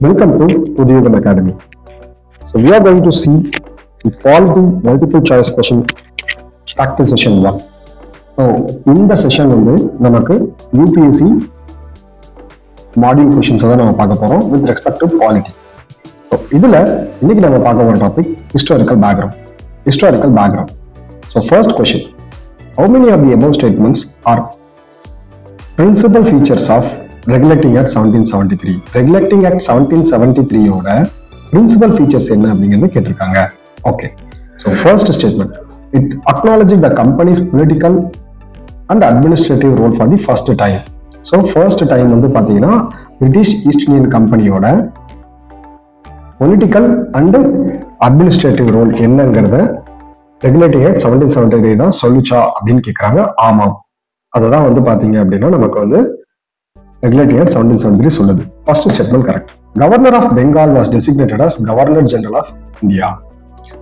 Welcome to Udiyogam Academy. So we are going to see the polity multiple choice question practice session 1. So in the session நமக்கு UPSC module questions நம்ம பார்க்க போறோம் with respect to polity. So இதுல இன்னைக்கு நம்ம பார்க்க போற topic historical background. Historical background. So first question, how many of the above statements are principal features of Regulating Act 1773? Regulating Act 1773 ஓட principal features என்ன அப்படிங்கிறது கேட்டிருக்காங்க. Okay. So first statement, it acknowledging the company's political and administrative role for the first time. So first time வந்து பாத்தீங்கன்னா British East Indian Company-யோட political and administrative role என்னங்கிறத Regulating Act 1773 தான் சொல்லுச்சா அப்படின்னு கேட்குறாங்க. ஆமாம், அதுதான் வந்து பாத்தீங்க அப்படின்னா நமக்கு வந்து Regulating Act 1773 சொல்லுது. First statement correct. Governor of Bengal was designated as Governor General of India.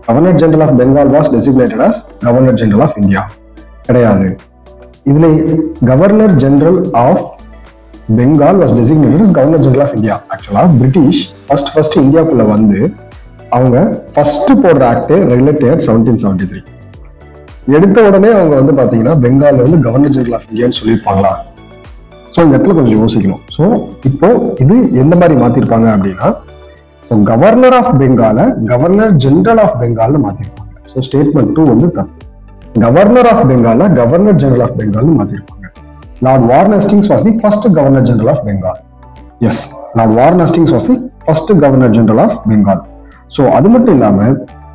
Governor General of Bengal was designated as Governor General of India. கிடையாது. இதுல Governor General of Bengal was designated as Governor General of India. Actually British first இந்தியாக்குள்ள வந்து அவங்க first போடுற act Regulating Act 1773. எடுத்த உடனே அவங்க வந்து பாத்தீங்கன்னா பெங்கால்ல வந்து கவர்னர் ஜெனரல் ஆஃப் இந்தியான்னு சொல்லியிருப்பாங்களா? ஸோ இந்த இடத்துல கொஞ்சம் யோசிக்கணும். ஸோ இப்போ இது எந்த மாதிரி மாத்திருப்பாங்க அப்படின்னா, ஸோ கவர்னர் ஆஃப் பெங்கால கவர்னர் ஜெனரல் ஆஃப் பெங்கால்னு மாத்திருப்பாங்க. ஸோ ஸ்டேட்மெண்ட் 2 வந்து தப்பு. கவர்னர் ஆஃப் பெங்கால கவர்னர் ஜெனரல் ஆஃப் பெங்கால்னு மாத்திருப்பாங்க. Lord Warren Hastings was the first governor general of Bengal. Yes, Lord Warren Hastings was the first governor general of Bengal. So அது மட்டும் இல்லாம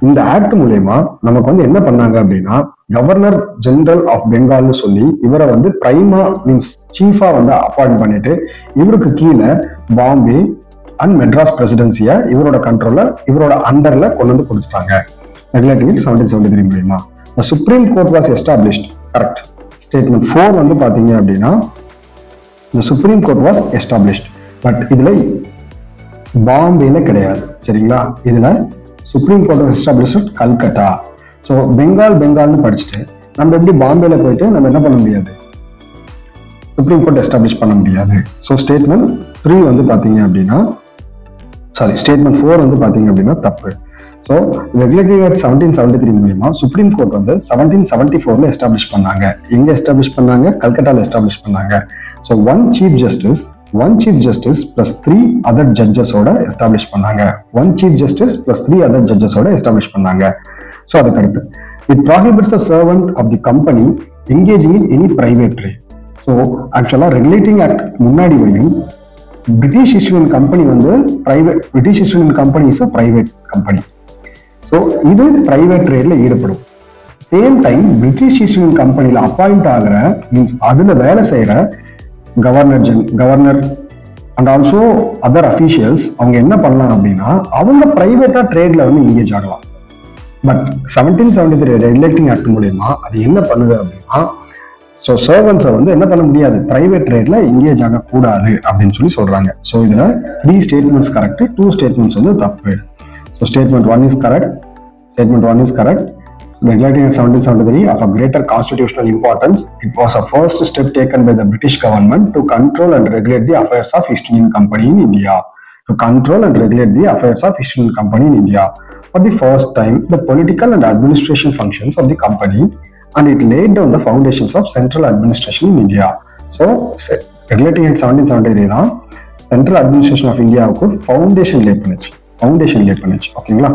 இந்த ஆக்ட் மூலயமா நமக்கு வந்து என்ன பண்ணாங்க அப்படின்னா, கவர்னர் ஜெனரல் ஆஃப் பெங்கால்னு சொல்லி இவரை வந்து பிரைமா மீன்ஸ் சீஃபா வந்து அப்பாயிண்ட் பண்ணிட்டு இவருக்கு கீழே பாம்பே அண்ட் மெட்ராஸ் பிரசிடென்சியை இவரோட கண்ட்ரோல்ல இவரோட அண்டர்ல கொண்டு வந்து கொடுத்துட்டாங்க. Regulating Act 1773 மூலமா the Supreme Court was established. Correct. Statement 4 வந்து பாத்தீங்க அப்படின்னா the Supreme Court was established. But இதுல பாம்பேல கிடையாது. சரிங்களா? இதுல Supreme Court was established Calcutta. So பெங்கால்னு படிச்சுட்டு நம்ம எப்படி பாம்பேல போயிட்டு நம்ம என்ன பண்ண முடியாது, சுப்ரீம் கோர்ட் எஸ்டாப்ளிஷ் பண்ண முடியாது. ஸோ ஸ்டேட்மெண்ட் 3 வந்து பாத்தீங்க அப்படின்னா ஸ்டேட்மெண்ட் 4 வந்து பாத்தீங்க அப்படின்னா தப்பு. ஸோ Regulating Act 1773 மூலமா சுப்ரீம் கோர்ட் வந்து 1774ல எஸ்டாப்ளிஷ் பண்ணாங்க. எங்க எஸ்டாப்ளிஷ் பண்ணாங்க? கல்கட்டால எஸ்டாப்ளிஷ் பண்ணாங்க. So one chief justice plus 3 other ஜட்ஜஸோட எஸ்டாப்ளிஷ் பண்ணாங்க. One chief justice plus 3 other ஜட்ஜஸோட எஸ்டாப்ளிஷ் பண்ணாங்க. ஸோ அதுக்கு அடுத்து it prohibits the servant of the company engaging in any private trade. So actually regulating act முன்னாடி வரையும் British East Indian company வந்து British East Indian company is a private company. So இது private ட்ரேட்ல ஈடுபடும். Same time British East Indian கம்பெனில appoint ஆகிற means அதுல வேலை செய்யற governor and also other officials அவங்க என்ன பண்ணலாம் அப்படின்னா அவங்க பிரைவேட்டா ட்ரேட்ல வந்து என்கேஜ் ஆகலாம். பட் 1773 ரெகுலேட்டிங் ஆக்ட் மூலமா அது என்ன பண்ணுது அப்படின்னா, ஸோ சர்வன்ஸை வந்து என்ன பண்ண முடியாது, பிரைவேட் ட்ரேட்ல என்கேஜ் ஆகக்கூடாது அப்படின்னு சொல்லி சொல்றாங்க. ஸோ இதுல 3 ஸ்டேட்மெண்ட்ஸ் கரெக்ட், 2 ஸ்டேட்மெண்ட்ஸ் வந்து தப்பு. So statement 1 is correct. Regulating Act 1773 of a greater constitutional importance, it was a first step taken by the British government to control and regulate the affairs of East Indian Company in India. For the first time, the political and administration functions of the company, and it laid down the foundations of central administration in India. So, Regulating Act 1773 தான் central administration of India க்கு foundation lay பண்ணுச்சு. ஓகேங்களா?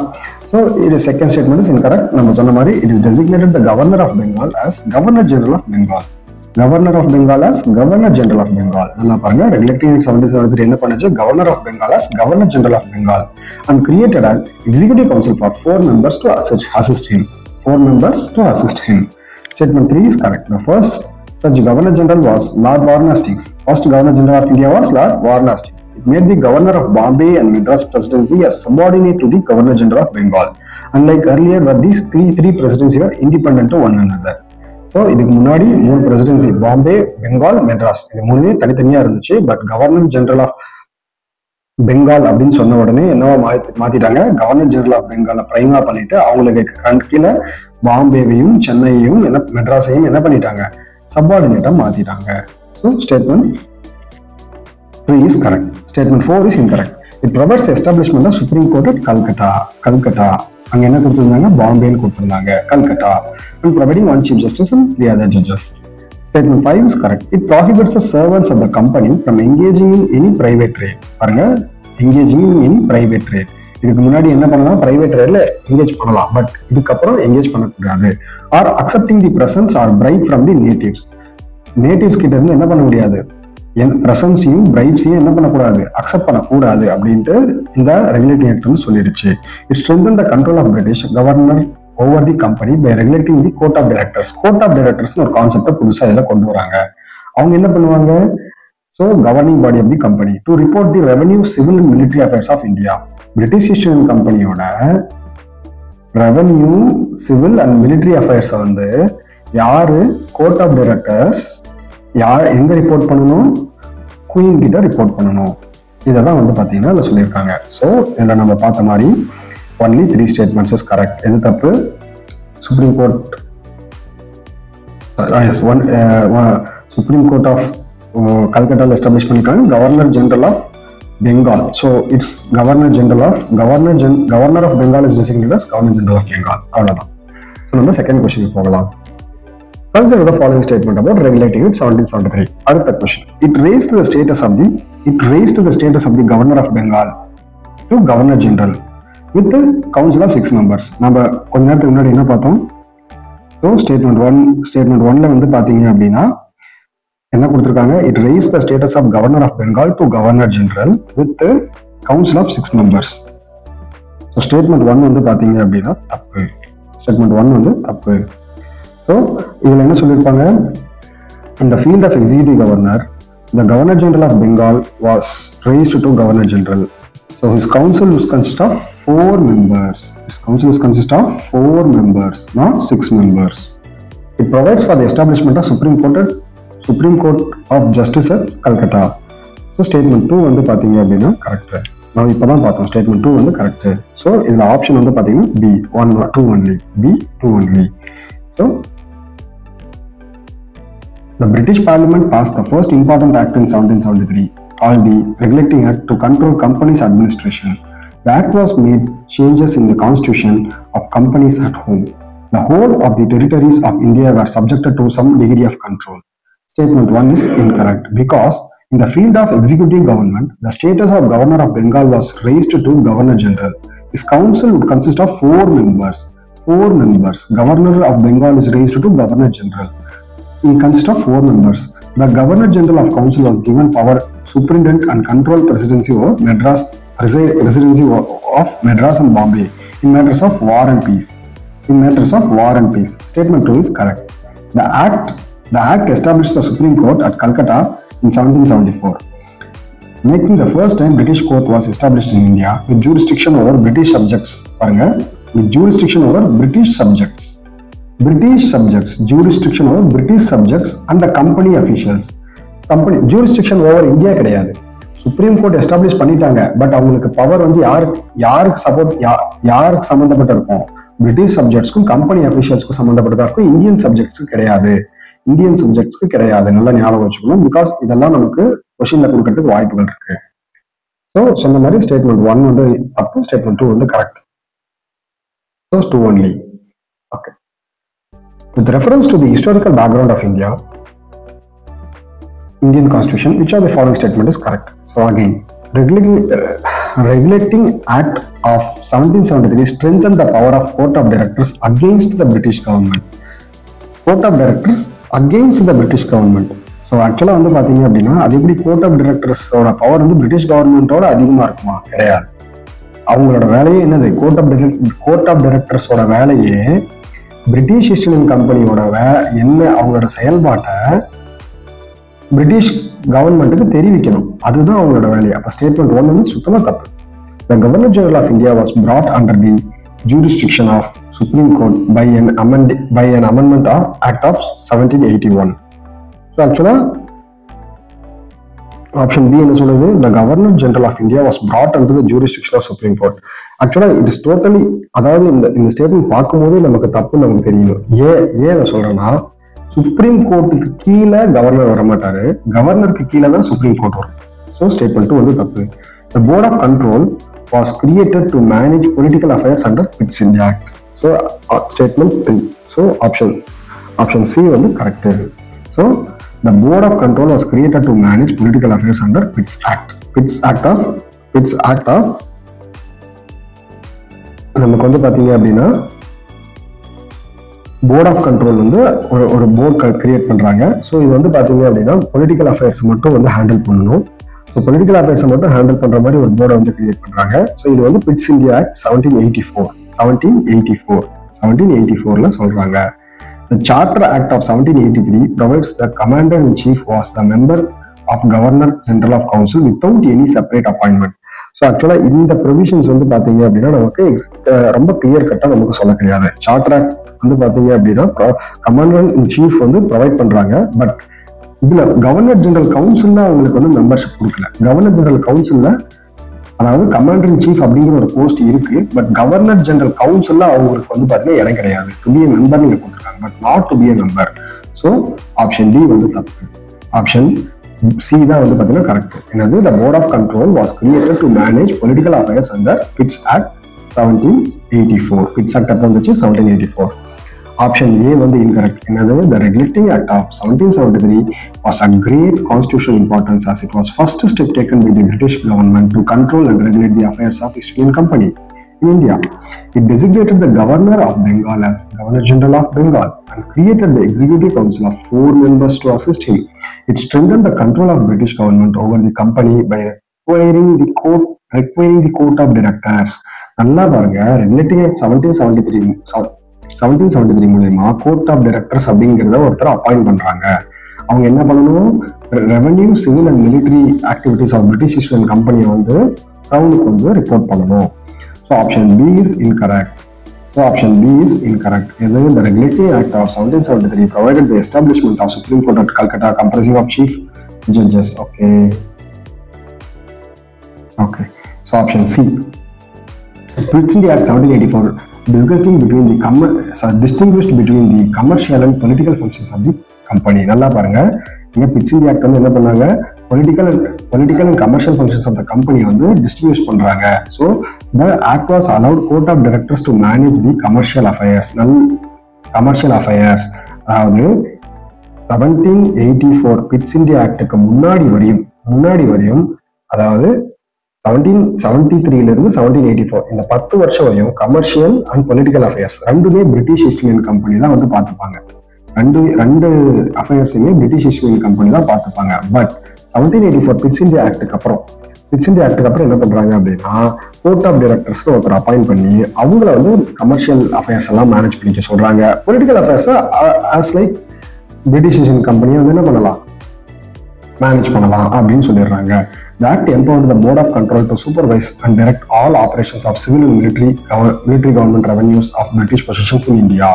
So it is second statement is incorrect. நம்ம சொன்ன மாதிரி it is designated the governor of Bengal as Governor General of Bengal. நல்லா பாருங்க, Regulating Act 1773 என்ன பண்ணுச்சு, Governor of Bengal as Governor General of Bengal and created an executive council for 4 members to assist him. Statement 3 is correct. The first such Governor General was Lord Warren Hastings. First Governor General of India was Lord Warren Hastings. It made the Governor of Bombay and Madras Presidency as subordinate to the Governor General of Bengal. Unlike earlier, where these three presidencies were independent to one another. So இதுக்கு முன்னாடி 3 presidency, Bombay, Bengal, Madras, இது 3மே தனித்தனியா இருந்துச்சு. But governor general of Bengal அப்படின்னு சொன்ன உடனே என்னவா மாத்திட்டாங்க, கவர்னர் ஜெனரல் ஆஃப் பெங்கால பிரைமா பண்ணிட்டு அவங்களுக்கு கீழே பாம்பேவையும் சென்னையையும் மெட்ராஸையும் என்ன பண்ணிட்டாங்க, சப்பார்டினேட்டா மாத்திட்டாங்க. So statement 3 is correct. Statement 4 is incorrect. It provides the establishment of Supreme Court at Calcutta. அங்க என்ன கொடுத்திருந்தாங்க? பாம்பேன்னு கொடுத்திருந்தாங்க. Calcutta. And providing one chief justice and 3 other judges. Statement 5 is correct. It prohibits the servants of the company from engaging in any private trade. பாருங்க, engaging in any private trade. இதுக்கு முன்னாடி என்ன பண்ணலாம்? Private ட்ரேட்ல எங்கேஜ் பண்ணலாம், but இதுக்கப்புறம் engage பண்ணக்கூடாது. Or accepting the presents or bribe from the natives கிட்ட இருந்து என்ன பண்ண முடியாது? பிரசன்ஸையும் பிரைப்ஸையும் என்ன பண்ணக்கூடாது? அக்செப்ட் பண்ணக்கூடாது அப்படின்ட்டு இந்த ரெகுலேட்டிங் ஆக்ட் சொல்லிடுச்சு. It strengthen the control of British governor over the company by regulating the court of directors. Court of directors ஒரு கான்செப்டை புதுசா இதில் கொண்டு வராங்க. அவங்க என்ன பண்ணுவாங்க? So governing body of the company to report the revenue, civil and military affairs of India. British East Indian கம்பெனியோட revenue, civil and military affairs வந்து யாரு? கோர்ட் ஆஃப் டைரக்டர்ஸ் எங்க ரிப்போர்ட் பண்ணணும்? குயின் கிட்ட ரிப்போர்ட் பண்ணணும். இதெல்லாம் வந்து பாத்தீங்கன்னா இதில் சொல்லியிருக்காங்க. ஸோ இதில் நம்ம பார்த்த மாதிரி ஒன்லி 3 statements is correct. எது தப்பு? Supreme court supreme court of கல்கட்டால எஸ்டாப்ளிஷ் பண்ணிருக்காங்க. Governor general of Bengal. So it's governor of Bengal is designated as governor general of Bengal. அவ்வளவுதான். ஸோ நம்ம செகண்ட் கொஸ்டின் போகலாம். Consider the following statement about regulating it 1773. அடுத்த question. It raised the status of the governor of Bengal to governor general with the council of 6 members. நம்ம கொஞ்ச நேரத்துக்கு முன்னாடி என்ன பார்த்தோம்? ஸோ ஸ்டேட்மெண்ட் 1ல வந்து பாத்தீங்க அப்படின்னா என்ன கொடுத்திருக்காங்க? It raised the status of governor of Bengal to governor general with the council of 6 members. So statement 1 வந்து பாத்தீங்க அப்படின்னா தப்பு. ஸ்டேட்மெண்ட் 1 வந்து தப்பு. ஸோ இதில் என்ன சொல்லியிருப்பாங்க? In the field of executive governor, the governor general of Bengal was raised to governor general. So his council was consist of 4 members. Not 6 members. It provides for the establishment of Supreme Court of Justice at Calcutta. So statement 2 வந்து பாத்தீங்க அப்படின்னா correct. நம்ம இப்பதான் பார்த்தோம் statement 2 வந்து correct. So இதுல option வந்து பாத்தீங்கன்னா B 2 only. So the British Parliament passed the first important act in 1773, called the Regulating Act, to control companies' administration. The act was made changes in the constitution of companies at home. The whole of the territories of India were subjected to some degree of control. Statement 1 is incorrect because in the field of executive government, the status of Governor of Bengal was raised to Governor General. His council would consist of 4 members. Governor of Bengal is raised to Governor General. He consists of 4 members. The Governor General of Council was given power superintend and control presidency over Madras and Bombay in matters of war and peace. Statement 2 is correct. The act established the Supreme Court at Calcutta in 1774, making the first time British court was established in India with jurisdiction over British subjects. Jurisdiction over British subjects and the company officials. Jurisdiction over India கிடையாது. Supreme court establish பண்ணிட்டாங்க, but அவங்களுக்கு power வந்து யாருக்கு சம்பந்தப்பட்ட இருக்கும்? British சப்ஜெக்ட்ஸ்க்கும் company அபிஷியல்ஸ்க்கும் சம்பந்தப்பட்டதா இருக்கும். Indian சப்ஜெக்ட்ஸ்க்கு கிடையாது. நல்லா ஞாபகம் வச்சுக்கணும். பிகாஸ் இதெல்லாம் நமக்கு கொஸ்டின்ல கொடுக்கறதுக்கு வாய்ப்புகள் இருக்கு. ஸோ சொன்ன மாதிரி ஸ்டேட்மெண்ட் 1 வந்து தப்பு, ஸ்டேட்மெண்ட் 2 வந்து correct. So 2 only. Okay. With reference to the historical background of Indian Constitution, which of the following statement is correct? So again, Regulating Act of 1773 strengthened the power of Court of Directors against the British government. So ஆக்சுவலாக வந்து பார்த்தீங்க அப்படின்னா அது எப்படி court of டைரக்டர்ஸோட power வந்து British கவர்மெண்டோட அதிகமாக இருக்குமா? கிடையாது. அவங்களோட வேலையே என்னது? கோர்ட் ஆஃப் டைரக்டர்ஸோட வேலையே பிரிட்டிஷ் ஈஸ்ட் இந்தியன் கம்பெனியோட அவங்களோட செயல்பாட்டை பிரிட்டிஷ் கவர்மெண்ட்டுக்கு தெரிவிக்கணும். அதுதான் அவங்களோட வேலையை. அப்ப ஸ்டேட்மெண்ட் 1 வந்து சுத்தமா தப்பு. The Governor General of India was brought under the jurisdiction of Supreme Court by an amendment of Act of 1781. So actually option B என்ன சொல்லுது? The Governor General of India was brought under the jurisdiction of Supreme Court. Actually it is totally, அதாவது இந்த statement பார்க்கும்போதே நமக்கு தப்பு நமக்கு தெரியும். ஏன் அதை சொல்றேன்னா, சுப்ரீம் கோர்ட்டுக்கு கீழே கவர்னர் வர மாட்டாரு, கவர்னருக்கு கீழே தான் சுப்ரீம் கோர்ட் வரும். ஸோ ஸ்டேட்மெண்ட் 2 வந்து தப்பு. The Board of Control was created to manage political affairs under Pitt's India Act. So statement 3. So option C வந்து correct. So the Board of Control was created to manage political affairs under Pitt's Act. Pitt's Act of நமக்கு வந்து பாத்தீங்க அப்படின்னா board of control வந்து ஒரு board create பண்றாங்க. So இது வந்து பாத்தீங்க அப்படின்னா பொலிட்டிக்கல் அஃபேர்ஸ் மட்டும் வந்து ஹேண்டில் பண்ணணும். ஸோ பொலிட்டிக்கல் அஃபேர்ஸ் மட்டும் ஹேண்டில் பண்ற மாதிரி ஒரு போர்டை வந்து கிரியேட் பண்றாங்க. ஸோ இது வந்து பிட்ஸ் இந்தியா ஆக்ட் 1784 சொல்றாங்க. The Charter Act of 1783 provides the Commander-in-Chief was the member of Governor General of Council without any separate appointment. So ஆக்சுவலா இந்த ப்ரொவிஷன்ஸ் வந்து பாத்தீங்க அப்படின்னா நமக்கு ரொம்ப கிளியர் கட்டா நமக்கு சொல்ல கிடையாது. சார்ட்டர் ஆக்ட் வந்து பாத்தீங்க அப்படின்னா கமாண்டர் இன் சீஃப் வந்து ப்ரொவைட் பண்றாங்க. பட் இதுல கவர்னர் ஜெனரல் கவுன்சில்ல அவங்களுக்கு வந்து மெம்பர்ஷிப் கொடுக்கல. கவர்னர் ஜெனரல் கவுன்சில்ல அதாவது கமாண்டர் இன் சீஃப் அப்படிங்கிற ஒரு போஸ்ட் இருக்கு. பட் கவர்னர் ஜெனரல் கவுன்சில்ல அவங்களுக்கு வந்து பாத்தீங்கன்னா இடம் கிடையாது. டு பி a மெம்பர் நீங்க கொடுத்துருக்காங்க, but not to be a member. So option D வந்து தப்பு. ஆப்ஷன் சி தான் வந்து பாத்தீங்கன்னா கரெக்ட். என்னது the Board of Control was created to manage political affairs under Pitt's Act 1784. Pitt's Act அப்போ வந்துச்சு 1784. ஆப்ஷன் ஏ வந்து இன்கரெக்ட். என்னது the Regulating Act of 1773 was a great constitutional importance as it was first step taken by the British government to control and regulate the affairs of East Indian Company in India. It designated the Governor of Bengal as Governor General of Bengal and created the Executive Council of 4 members to assist him. It strengthened the control of British government over the company by requiring the court of directors. நல்லா பாருங்க, Regulating Act 1773 மூலமா court of directors அப்படிங்கிறத ஒருத்தர் appoint பண்றாங்க. அவங்க என்ன பண்ணணும், revenue, civil and military activities of British East Indian கம்பெனியை வந்து கிரவுனுக்கு வந்து ரிப்போர்ட் பண்ணணும். So option B is incorrect. இது the Regulating Act of 1773 provided the establishment of Supreme Court at Calcutta comprising of chief judges. Okay. So option C. Pitt's India Act 1784 distinguished between the commercial and political functions of the company. நல்லா பாருங்க, இங்க bits India act வந்து என்ன பண்ணாங்க, political and commercial functions of the company வந்து distribute பண்றாங்க. So the act was allowed court of directors to manage the commercial affairs. அதாவது 1784 bits India ஆக்டுக்கு முன்னாடி வரையும் அதாவது 1773 இருந்து 1784 இந்த 10 வருஷம் வரையும் கமர்ஷியல் அண்ட் பொலிட்டிக்கல் அஃபேர்ஸ் ரெண்டுமே பிரிட்டிஷ் ஈஸ்ட் இந்தியன் கம்பெனி தான் வந்து பார்த்துப்பாங்க. ரெண்டு அஃபேர்ஸையுமே பிரிட்டிஷ் ஈஸ்ட் இந்தியன் கம்பெனி தான் பார்த்துப்பாங்க. பட் 1784 பிட்ஸ் இந்தியா ஆக்டுக்கு அப்புறம் என்ன பண்றாங்க அப்படின்னா கோர்ட் ஆஃப் டைரக்டர்ஸ் ஒருத்தர் அப்பாயிண்ட் பண்ணி அவங்கள வந்து கமர்ஷியல் அஃபேர்ஸ் எல்லாம் மேனேஜ் பண்ணிக்க சொல்றாங்க. Political affairs as like British East Indian கம்பெனியை வந்து என்ன பண்ணலாம், மேனேஜ் பண்ணலாம் அப்படின்னு சொல்லிடுறாங்க. The Act empowered the Board of Control to supervise and direct all operations of civil and military government revenues of British possessions in India.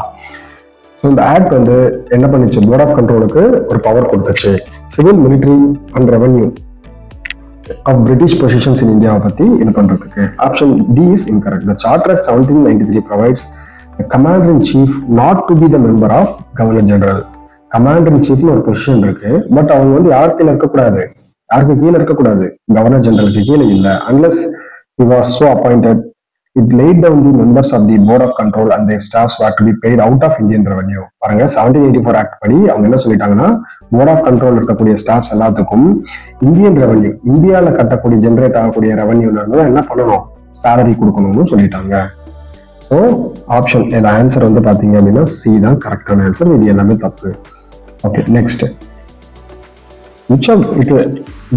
So இந்த act வந்து என்ன பண்ணிச்சு, போர்ட் ஆஃப் கண்ட்ரோலுக்கு ஒரு பவர் கொடுத்துச்சு, civil, military and revenue of British possessions in இந்தியாவை பத்தி இது பண்றதுக்கு. Option D is incorrect. The Charter Act 1793 provides the Commander-in-Chief not to be the member of Governor General. Commander-in-Chiefனு ஒரு பொசிஷன் இருக்கு, பட் அவங்க வந்து யாருக்கு கீழே இருக்கக்கூடாது, கவர்னர் ஜெனரலுக்கு கீழே இல்லை. Unless he was so appointed. It laid down the members of the Board of Control and their staffs were to be paid out of Indian revenue. பாருங்க, 1784 ஆக்ட் படி அவங்க என்ன சொல்லிட்டாங்கன்னா, போர்ட் ஆஃப் கண்ட்ரோல் இருக்கக்கூடிய staffs எல்லாத்துக்கும் Indian revenue, இந்தியாவில் கட்டக்கூடிய generate ஆகக்கூடிய ரெவன்யூல இருந்து என்ன பண்ணணும், சேலரி கொடுக்கணும்னு சொல்லிட்டாங்க. ஸோ ஆப்ஷன் இந்த ஆன்சர் வந்து பாத்தீங்க அப்படின்னா சி தான் கரெக்டான ஆன்சர். இது எல்லாமே தப்பு. Okay, next.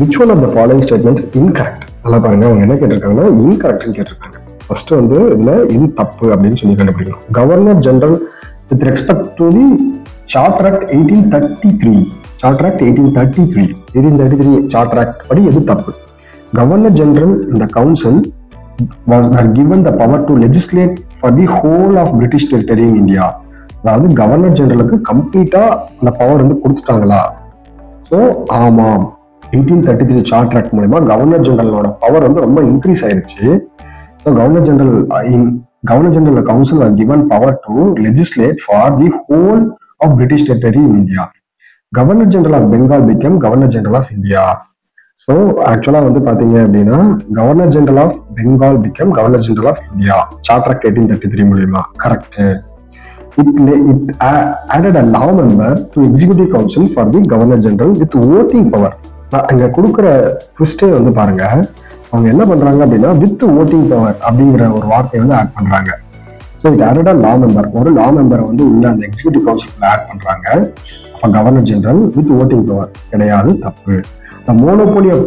Which one of the following statements incorrect? நல்லா பாருங்க, அவங்க என்ன கேட்டிருக்காங்கன்னா இன்கரெக்ட்னு கேட்டிருக்காங்க. ஃபர்ஸ்ட் வந்து இதுல இது தப்பு அப்படின்னு சொல்லி கண்டுபிடிக்கணும். Governor general with respect to the charter act 1833 charter act படி எது தப்பு? கவர்னர் ஜெனரல் இந்த council was given the power to legislate for the whole of British territory in India. அதாவது கவர்னர் ஜெனரலுக்கு கம்ப்ளீட்டா அந்த பவர் வந்து கொடுத்துட்டாங்களா? ஸோ ஆமாம், 1833 சார்ட்டர் ஆக்ட் மூலமா கவர்னர் ஜெனரலோட பவர் வந்து ரொம்ப இன்க்ரீஸ் ஆயிருச்சு. So governor general council was given power to legislate for the whole of British territory in India. Governor General of Bengal became Governor General of India. So actually வந்து பாத்தீங்க அப்படின்னா Governor General of Bengal became Governor General of India. Charter Act 1833 மூலமா. Correct. It added a law member to Executive Council for the Governor General with voting power. அங்க கொடுக்குற ட்விஸ்டே வந்து பாருங்க, அவங்க என்ன பண்றாங்க அப்படின்னா வித் ஓட்டிங் பவர் அப்படிங்கிற ஒரு வார்த்தையை வந்து ஆட் பண்றாங்க. So it added a law member, ஒரு லா மெம்பரை வந்து உள்ள அந்த எக்ஸிக்யூட்டிவ் கவுன்சில் ஆட் பண்றாங்க. அப்போ governor general with voting power கிடையாது, தப்பு. The monopoly of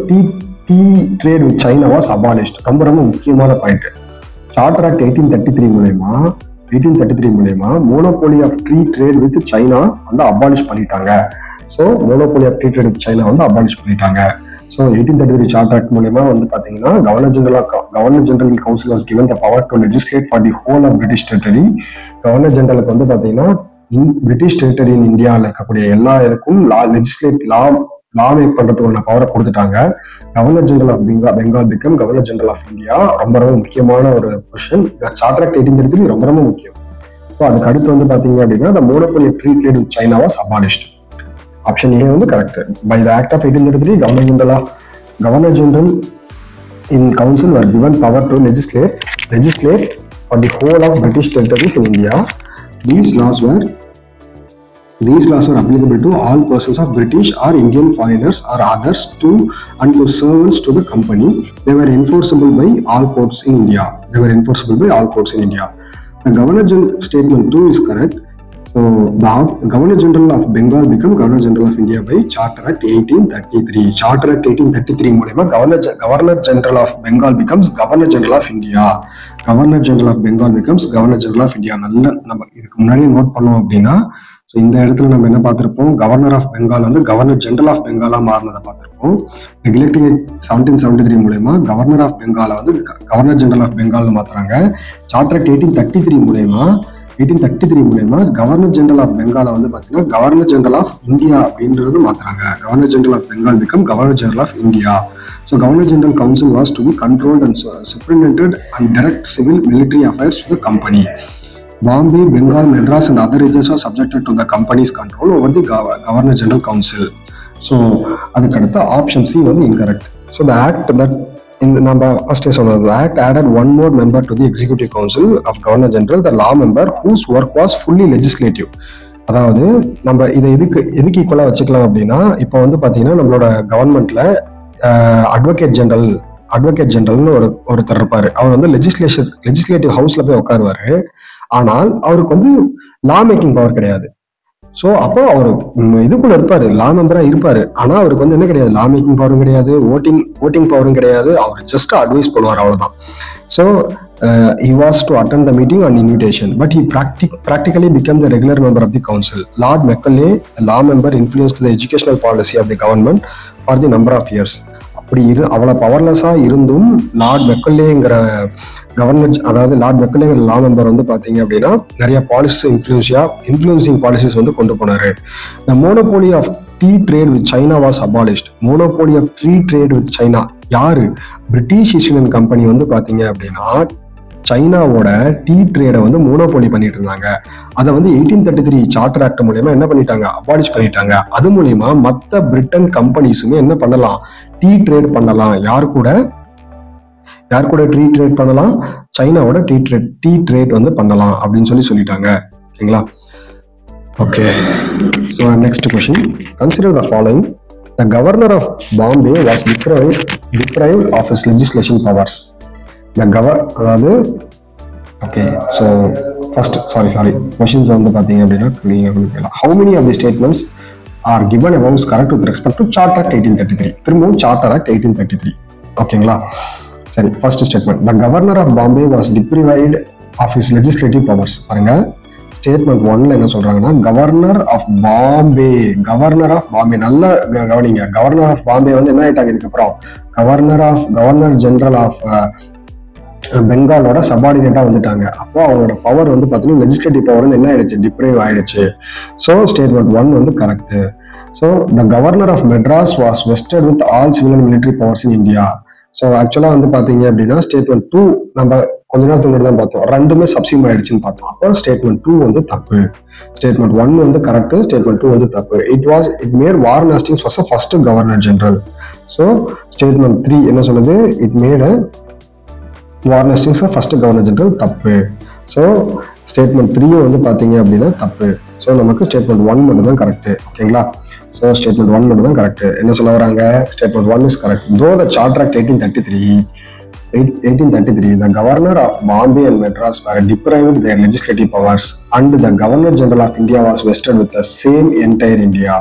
tea trade with China was abolished. ரொம்ப ரொம்ப முக்கியமான பாயிண்ட். சார்ட்டர் ஆக்ட் 1833 மூலயமா monopoly of tea trade with China வந்து அபாலிஷ் பண்ணிட்டாங்க. So monopoly of tea trade with China வந்து abolish பண்ணிட்டாங்க. ஸோ 1833 சார்ட்டர் ஆக்ட் மூலமா வந்து பாத்தீங்கன்னா governor general council was given the power to legislate for the whole of British territory. Governor ஜெனரலுக்கு வந்து பாத்தீங்கன்னா British territory இன் இந்தியாவில் இருக்கக்கூடிய எல்லா இதுக்கும் லா மேக் பண்றதுக்கு பவரை கொடுத்துட்டாங்க. Governor general of Bengal become governor general of India. ரொம்ப ரொம்ப முக்கியமான ஒரு கொஸ்டின். சார்ட்டர் ஆக்ட் 1833 ரொம்ப ரொம்ப முக்கியம். ஸோ அதுக்கு அடுத்து வந்து பாத்தீங்க அப்படின்னா the monopoly of free trade with China was abolished. Option A வந்து correct. By the act of 1833 Governor General in Council were given power to legislate for the whole of British territories in India. These laws were applicable to all persons of British or Indian foreigners or others and to servants to the company. They were enforceable by all courts in India. The Governor General statement 2 is correct. So the Governor General of Bengal became Governor General of India by Charter Act 1833. Charter Act 1833 மூலமா Governor General of Bengal becomes Governor General of India. Governor General of Bengal becomes Governor General of India. நல்ல நம்ம இதுக்கு முன்னாடியே note பண்ணோம் அப்படின்னா, so இந்த இடத்துல நம்ம என்ன பார்த்திருப்போம், கவர்னர் ஆஃப் பெங்கால் வந்து கவர்னர் ஜெனரல் ஆஃப் பெங்காலா மாறினதை பார்த்திருப்போம். ரெகுலேட்டிங் ஆக்ட் 1773 மூலமா கவர்னர் ஆஃப் பெங்காலை வந்து கவர்னர் ஜெனரல் ஆஃப் பெங்கால்னு மாத்துறாங்க. சார்ட்டர் ஆக்ட் 1833 மூலமா கவர்னர் ஜெனரல் ஆஃப் பெங்காலை வந்து பாத்தீங்கன்னா கவர்னர் ஜெனரல் ஆஃப் இந்தியா அப்படின்றது மாத்துறாங்க. Governor general of Bengal become governor general of India. So governor general council was to be controlled and superintended and direct civil military affairs to the company. Bombay, Bengal, Madras and other regions are subjected to the company's control over the Governor General Council. So அதுக்கு அடுத்த option C வந்து incorrect. So the act that நம்ம ஃபர்ஸ்டே சொன்னது, the act added one more member to the executive council of Governor General, the law member whose work was fully legislative. அதாவது நம்ம இதை எதுக்கு ஈக்குவலா வச்சுக்கலாம் அப்படின்னா, இப்போ வந்து பாத்தீங்கன்னா நம்மளோட கவர்மெண்ட்ல அட்வொகேட் ஜெனரல்னு ஒருத்தர் இருப்பாரு. அவர் வந்து லெஜிஸ்லேட்டிவ் ஹவுஸ்ல போய் உட்காருவாரு. ஆனால் அவருக்கு வந்து லா மேக்கிங் பவர் கிடையாது. ஸோ அப்போ அவர் இதுக்குள்ள இருப்பாரு, லா மெம்பரா இருப்பாரு. ஆனா அவருக்கு வந்து என்ன கிடையாது, லா மேக்கிங் பவரும் கிடையாது, ஓட்டிங் பவரும் கிடையாது. அவர் ஜஸ்ட் அட்வைஸ் பண்ணுவார், அவ்வளவுதான். So he was to attend the meeting on invitation, but he practically became the regular member of the council. Lord Macaulay, a law member, influenced the educational policy of the government for the number of years. அப்படி அவ்வளவு பவர்லெஸ்ஸா இருந்தும் Lord மெக்கலேங்கிற லா member வந்து பாத்தீங்க அப்படின்னா நிறைய policy influencing policies வந்து கொண்டு போனாரு. The monopoly of tea trade with China was abolished. Monopoly of tea trade with China யாரு? பிரிட்டிஷ் ஈஸ்ட் இந்தியன் கம்பெனி வந்து பாத்தீங்க அப்படின்னா சைனாவோட டீ ட்ரேடை வந்து மோனோபோலி பண்ணிட்டு இருந்தாங்க. அதை வந்து 1833 சார்ட்டர் ஆக்ட் மூலமா என்ன பண்ணிட்டாங்க, அபாலிஷ் பண்ணிட்டாங்க. அது மூலியமா மற்ற பிரிட்டன் கம்பெனிஸுமே என்ன பண்ணலாம், டீ ட்ரேட் பண்ணலாம். யார் கூட டீ ட்ரேட் பண்ணலாம், சைனாவோட டீ ட்ரேட் வந்து பண்ணலாம் அப்படின்னு சொல்லிட்டாங்க. ஓகேங்களா? Okay, so next question. Consider the following. The governor of Bombay was deprived of his legislation powers. அதாவது ஓகே, ஸோ ஃபர்ஸ்ட் கொஸ்டின்ஸ் வந்து பார்த்தீங்க அப்படின்னா how many of the statements are given above is correct with respect to Charter Act 1833. திரும்பவும் Charter Act 1833. ஓகேங்களா? சரி, first statement. The governor of Bombay was deprived of his legislative powers. பாருங்க, statement 1ல என்ன சொல்றாங்கன்னா, governor of Bombay நல்லா கவனிங்க. Governor of Bombay வந்து என்ன ஆயிட்டாங்க இதுக்கப்புறம், கவர்னர் ஜெனரல் ஆஃப் பெங்காலோட சபார்டினேட்டா வந்துட்டாங்க. அப்போ அவங்களோட பவர் வந்து பாத்தீங்கன்னா லெஜிஸ்லேட்டிவ் பவர் வந்து என்ன ஆயிடுச்சு, டிப்ரைவ் ஆயிடுச்சு. ஸோ ஸ்டேட்மெண்ட் 1 வந்து correct. So the governor of Madras was vested with all civil and military powers in India. So ஆக்சுவலா வந்து பாத்தீங்க அப்படின்னா ஸ்டேட்மெண்ட் 2 நம்ம கொஞ்ச நேரத்துக்கு முன்னாடி தான் பார்த்தோம், ரெண்டுமே சப்சிம் ஆயிடுச்சுன்னு பார்த்தோம். அப்போ ஸ்டேட்மெண்ட் 2 வந்து தப்பு. ஸ்டேட்மெண்ட் 1 வந்து கரெக்ட், ஸ்டேட்மெண்ட் 2 வந்து தப்பு. It made Warren Hastings was a first governor general. So statement 3 என்ன சொல்லுது? It made Warren Hastings first governor general, தப்பு. ஸோ ஸ்டேட்மெண்ட் 3 வந்து பார்த்தீங்க அப்படின்னா தப்பு. ஸோ நமக்கு ஸ்டேட்மெண்ட் 1 மட்டும் தான் கரெக்ட். ஓகேங்களா? ஸோ ஸ்டேட்மெண்ட் 1 மட்டும் தான் கரெக்ட். என்ன சொல்ல வராங்க? Statement 1 is correct. தோ த charter act 1833, the governor of Bombay and Madras were deprived their legislative powers, and the Governor General of India was vested with the same entire India.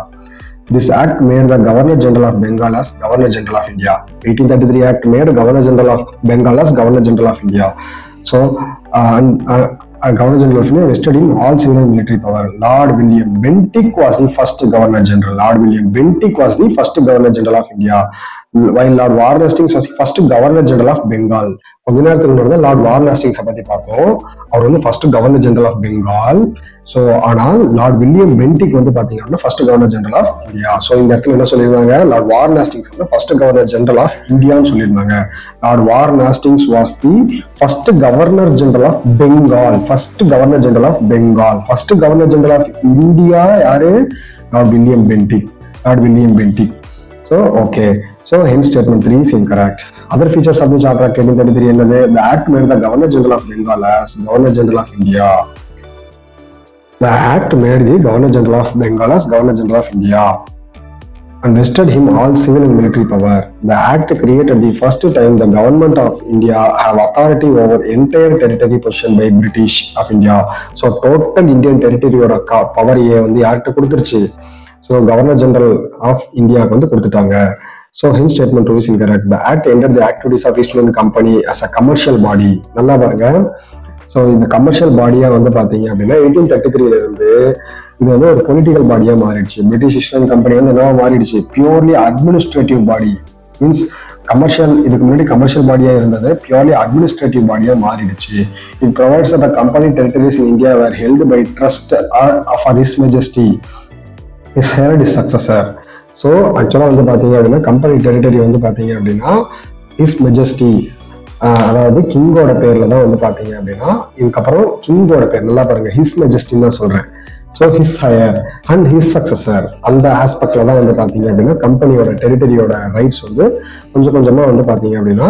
This act made the Governor General of Bengal as Governor General of India. 1833 Act made Governor General of Bengal as Governor General of India. So, Governor General of India vested in all civil and military power. Lord William Bentinck was the first Governor General. Lord William Bentinck was the first Governor General of India. While Lord Warren Hastings was the first Governor General of Bengal. கொஞ்ச நேரத்துக்கு முன்னாடி Lord Warren ஹேஸ்டிங்ஸை பத்தி பார்த்தோம். அவர் வந்து first governor general of Bengal. So ஆனால் lord William Bentinck வந்து பாத்தீங்கன்னா first governor general of India. So இந்த இடத்துல என்ன சொல்லியிருந்தாங்க? லார்ட் வாரன் ஹேஸ்டிங்ஸ் வந்து ஃபர்ஸ்ட் கவர்னர் ஜெனரல் ஆஃப் இந்தியான்னு சொல்லியிருந்தாங்க. Lord Warren Hastings was the first governor general of Bengal. First governor general of Bengal. First governor general of India யாரு? Lord William Bentinck. Lord William Bentinck. So okay, so hence statement 3 is incorrect. Other features of the Charter Act 1833 என்னது? The Act made the Governor General of Bengal as Governor General of India. The Act made the Governor General of Bengal as Governor General of India and vested him all civil and military power. The Act created the first time the Government of India have authority over entire territory possession by British of India. So total Indian territory oda power வந்து யார்கிட்ட கொடுத்துருச்சு? So governor general of இந்தியாவுக்கு வந்து கொடுத்துட்டாங்க. So hence statement 2 is incorrect. The act entered the activities of East Indian company as a commercial body. நல்லா பாருங்க. So இந்த commercial பாடியா வந்து பாத்தீங்க அப்படின்னா 1833 இருந்து இது வந்து ஒரு பொலிட்டிக்கல் பாடியா மாறிடுச்சு. பிரிட்டிஷ் ஈஸ்ட் இந்தியன் கம்பெனி வந்து என்னவா மாறிடுச்சு? Purely administrative body. Means commercial, இதுக்கு முன்னாடி கமர்ஷியல் பாடியா இருந்தது பியூர்லி அட்மினிஸ்ட்ரேட்டிவ் பாடியா மாறிடுச்சு. It provides the company territories in India were held by trust of his majesty is heirs is successor. So ஆக்சுவலாக வந்து பார்த்தீங்க அப்படின்னா கம்பெனி டெரிட்டரி வந்து பார்த்தீங்க அப்படின்னா ஹிஸ் மெஜஸ்டி, அதாவது கிங்கோட பேர்ல தான் வந்து பார்த்தீங்க அப்படின்னா இதுக்கப்புறம் கிங்கோட பேர் நல்லா பாருங்க, ஹிஸ் மெஜஸ்டின்னு தான் சொல்றேன். So his higher and his successor அந்த ஆஸ்பெக்ட்ல தான் வந்து பார்த்தீங்க அப்படின்னா கம்பெனியோட டெரிட்டரியோட ரைட்ஸ் வந்து கொஞ்சம் கொஞ்சமாக வந்து பார்த்தீங்க அப்படின்னா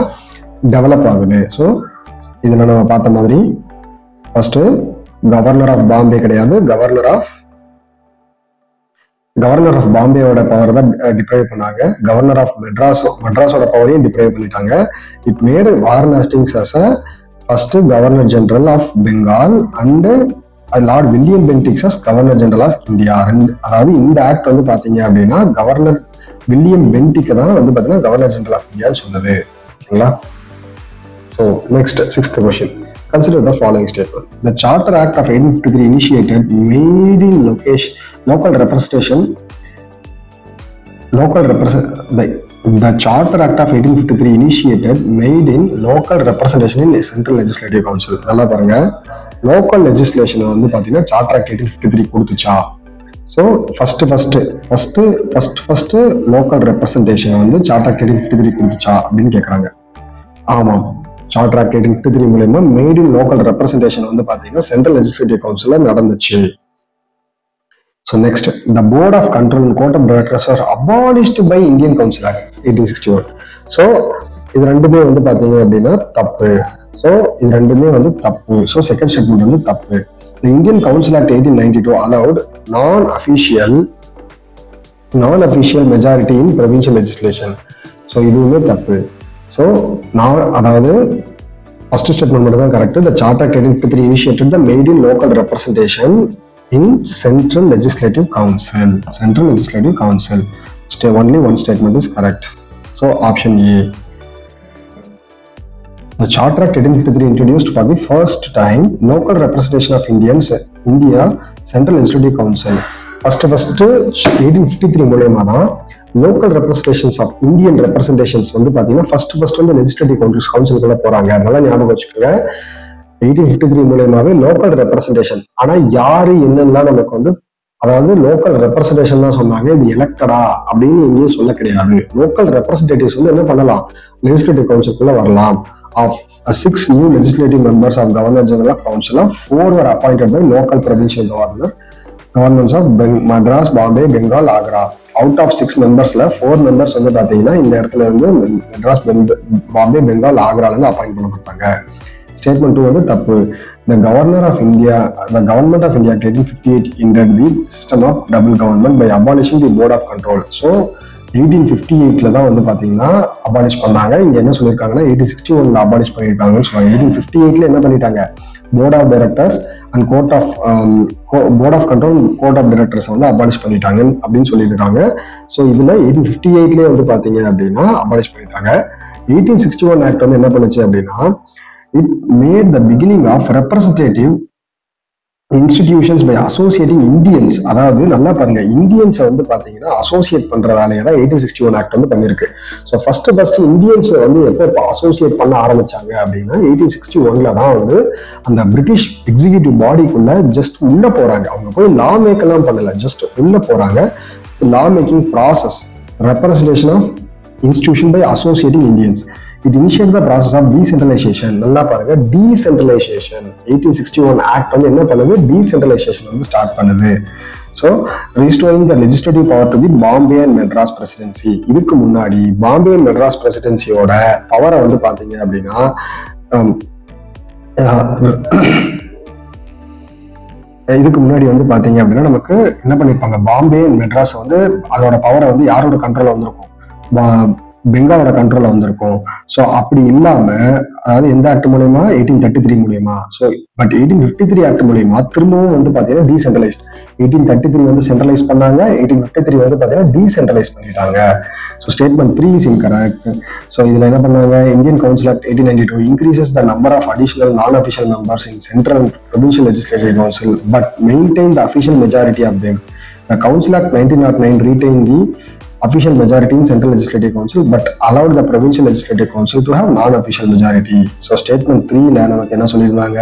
டெவலப் ஆகுது. ஸோ இதில் நம்ம பார்த்த மாதிரி ஃபர்ஸ்ட் கவர்னர் ஆஃப் பாம்பே கிடையாது, கவர்னர் ஆஃப் பாம்பேயோட பவர் தான் டிப்ரைவ் பண்ணாங்க. கவர்னர் ஆஃப் மெட்ராஸோட பவரையும் டிப்ரைவ் பண்ணிட்டாங்க. It made Warren Hastings as a first governor general of Bengal and Lord William Bentinck as governor general of India. அதாவது இந்த ஆக்ட் வந்து பாத்தீங்க அப்படின்னா கவர்னர் வில்லியம் பென்டிக் தான் வந்து பாத்தீங்கன்னா கவர்னர் ஜெனரல் ஆஃப் இந்தியான்னு சொன்னது. ஓகேங்களா? So next 6th question. Consider the following statement. The Charter Act of 1853 initiated made in local representation. The Charter Act of 1853 initiated made in local representation in Central Legislative Council. நல்லா பாருங்க, local legislation வந்து பாத்தீங்கன்னா Charter Act 1853 கொடுத்துச்சா? So first local representation வந்து Charter Act 1853 கொடுத்துச்சா அப்படின்னு கேட்குறாங்க. ஆமாம், சார்ட்டர் ஆக்ட் 1853 மூலமா மேட் இன் லோக்கல் ரெப்ரசன்டேஷன் வந்து பாத்தீங்கன்னா சென்ட்ரல் லெஜிஸ்லேட்டிவ் கவுன்சில்ல நடந்துச்சு. So next, the board of control and court of directors are abolished by Indian council act 1861. So இது ரெண்டுமே வந்து பாத்தீங்க அப்படின்னா தப்பு. ஸோ இது ரெண்டுமே வந்து தப்பு. ஸோ செகண்ட் ஸ்டேட்மெண்ட் வந்து தப்பு. The Indian council act 1892 allowed non official majority in provincial legislation. So இதுவுமே தப்பு. ஸோ நான் அதாவது ஃபர்ஸ்ட் ஸ்டேட்மெண்ட் மட்டும் தான் correct. The charter act 1853 initiated the made in local representation in Central Legislative Council. Only one statement is correct. So option A. The Charter Act 1853 introduced for the first time local representation of India Central Legislative Council. First 1853 மூலமா தான் local representations of Indian representations வந்து பாத்தீங்கன்னா first வந்து legislative கவுன்சிலுக்குள்ள போறாங்க. அதனால ஞாபகம் வச்சுக்கோங்க, 1853 மூலமாவே லோக்கல் ரெப்ரசன்டேஷன். ஆனா யாரு என்னெல்லாம் நமக்கு வந்து, அதாவது லோக்கல் ரெப்ரசன்டேஷன் தான் சொன்னாங்க, இது எலெக்டடா அப்படின்னு எங்கேயும் சொல்ல கிடையாது. லோக்கல் ரெப்ரசன்டேட்டிவ்ஸ் வந்து என்ன பண்ணலாம், லெஜிஸ்லேட்டிவ் கவுன்சிலுக்குள்ள வரலாம். Of 6 new legislative members of Governor General Council, 4 were appointed by local provincial governments of Madras, Bombay, Bengal, Agra. Out of 6 members, 4 members வந்து பாத்தீங்கன்னா இந்த இடத்துல இருந்து மெட்ராஸ், பாம்பே, பெங்கால், ஆக்ரால இருந்து அப்பாயிண்ட் பண்ணப்பட்டாங்க. ஸ்டேட்மெண்ட் 2 வந்து தப்பு. The government of India in 1858 ended the system of double government by abolishing the board of control. So 1858ல தான் வந்து பாத்தீங்கன்னா அபாலிஷ் பண்ணாங்க. இங்க என்ன சொல்லியிருக்காங்கன்னா 1861ல அபாலிஷ் பண்ணிருக்காங்கன்னு சொல்றாங்க. 1858ல என்ன பண்ணிட்டாங்க, board of directors and board of control, court of directors வந்து அபாலிஷ் பண்ணிட்டாங்க அப்படின்னு சொல்லியிருக்காங்க. ஸோ இதுல 1858லேயே வந்து பாத்தீங்க அப்படின்னா அபாலிஷ் பண்ணிட்டாங்க. 1861 ஆக்ட் வந்து என்ன பண்ணுச்சு அப்படின்னா, it made the beginning of representative institutions by associating Indians. அதாவது நல்லா பாருங்க, இந்தியன்ஸை வந்து பாத்தீங்கன்னா அசோசியேட் பண்ற வேலையை தான் 1861 ஆக்ட் வந்து பண்ணிருக்கு. ஸோ ஃபர்ஸ்ட் இந்தியன்ஸ் வந்து எப்போ அசோசியேட் பண்ண ஆரம்பிச்சாங்க அப்படின்னா 1861ல தான் வந்து அந்த பிரிட்டிஷ் எக்ஸிகியூட்டிவ் பாடிக்குள்ள ஜஸ்ட் உள்ள போறாங்க. அவங்க போய் லா மேக் எல்லாம் பண்ணல, ஜஸ்ட் உள்ள போறாங்க. Law making process, representation of institution by associating Indians. It initiated the process of decentralization. நல்லா பாருங்க, decentralization. 1861 ஆக்ட் வந்து என்ன பண்ணுது, decentralization வந்து ஸ்டார்ட் பண்ணுது. So restoring the legislative power to the Bombay and Madras presidency. இதுக்கு முன்னாடி பாம்பே அண்ட் மெட்ராஸ் பிரசிடென்சியோட பவரை வந்து பாத்தீங்க அப்படின்னா இதுக்கு முன்னாடி வந்து பாத்தீங்க அப்படின்னா நமக்கு என்ன பண்ணிருப்பாங்க, பாம்பே அண்ட் மெட்ராஸ் வந்து அதோட பவரை வந்து யாரோட கண்ட்ரோல்ல வந்திருக்கும், பெங்காலோட கண்ட்ரோல்ல வந்திருக்கும். ஸோ அப்படி இல்லாம, அதாவது எந்த ஆக்ட் மூலயமா, 1833 மூலியமா. ஸோ பட் 1853 ஆக்ட் மூலியமா திரும்பவும் வந்து பாத்தீங்கன்னா டீசென்ட்ரலைஸ். 1833 வந்து சென்ட்ரலைஸ் பண்ணாங்க, 1853 வந்து பாத்தீங்கன்னா டீசென்ட்ரலைஸ் பண்ணிட்டாங்க. So statement 3 is incorrect. So இதுல என்ன பண்ணாங்க, Indian council act 1892 increases the number of additional non official members in central and provincial legislative council but maintain the official majority of them. The council act 1909 retained the official majority in Central Legislative Council but allowed the Provincial Legislative Council to have non-official majority. So statement 3ல நமக்கு என்ன சொல்லியிருந்தாங்க,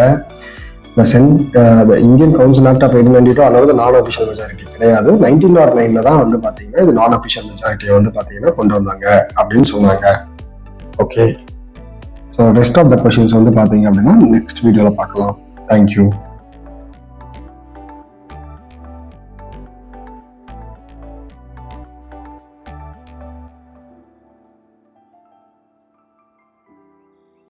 the Indian Council Act of 1892 allowed the non-official majority கிடையாது. 1909ல தான் வந்து பாத்தீங்கன்னா இது non-official majority வந்து பாத்தீங்கன்னா கொண்டு வந்தாங்க அப்படின்னு சொன்னாங்க. Okay, so rest of the questions வந்து பாத்தீங்க அப்படின்னா நெக்ஸ்ட் வீடியோல பார்க்கலாம். தேங்க்யூ.